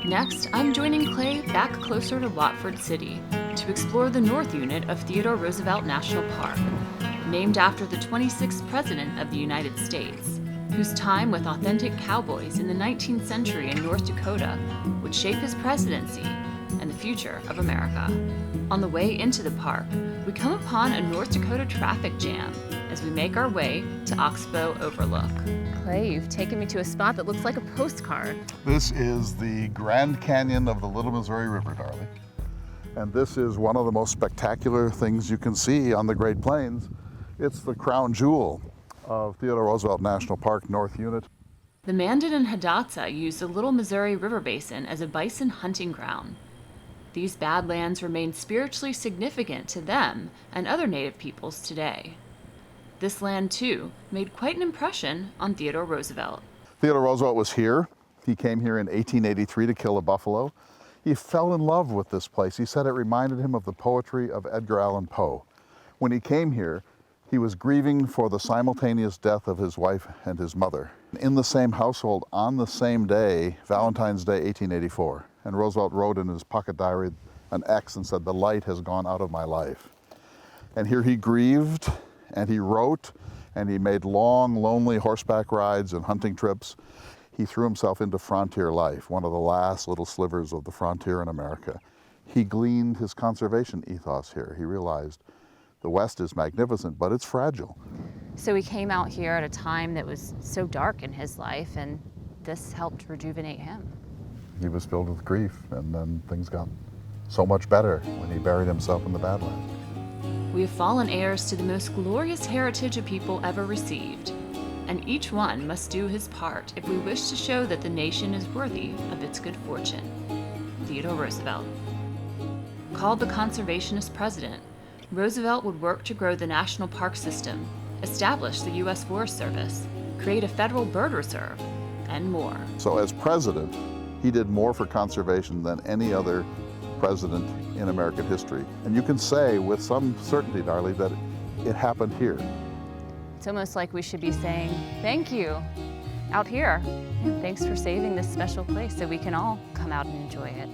Next, I'm joining Clay back closer to Watford City to explore the North Unit of Theodore Roosevelt National Park, named after the 26th President of the United States, whose time with authentic cowboys in the 19th century in North Dakota would shape his presidency and the future of America. On the way into the park, we come upon a North Dakota traffic jam as we make our way to Oxbow Overlook. Clay, you've taken me to a spot that looks like a postcard. This is the Grand Canyon of the Little Missouri River, Darley. And this is one of the most spectacular things you can see on the Great Plains. It's the crown jewel of Theodore Roosevelt National Park North Unit. The Mandan and Hidatsa used the Little Missouri River Basin as a bison hunting ground. These Badlands remain spiritually significant to them and other Native peoples today. This land, too, made quite an impression on Theodore Roosevelt. Theodore Roosevelt was here. He came here in 1883 to kill a buffalo. He fell in love with this place. He said it reminded him of the poetry of Edgar Allan Poe. When he came here, he was grieving for the simultaneous death of his wife and his mother. In the same household, on the same day, Valentine's Day, 1884, and Roosevelt wrote in his pocket diary an X and said, "The light has gone out of my life." And here he grieved, and he wrote, and he made long, lonely horseback rides and hunting trips. He threw himself into frontier life, one of the last little slivers of the frontier in America. He gleaned his conservation ethos here. He realized the West is magnificent, but it's fragile. So he came out here at a time that was so dark in his life, and this helped rejuvenate him. He was filled with grief, and then things got so much better when he buried himself in the Badlands. We have fallen heirs to the most glorious heritage a people ever received, and each one must do his part if we wish to show that the nation is worthy of its good fortune. Theodore Roosevelt. Called the conservationist president, Roosevelt would work to grow the national park system, establish the U.S. Forest Service, create a federal bird reserve, and more. So as president, he did more for conservation than any other president in American history. And you can say with some certainty, Darley, that it happened here. It's almost like we should be saying, thank you, out here. Thanks for saving this special place so we can all come out and enjoy it.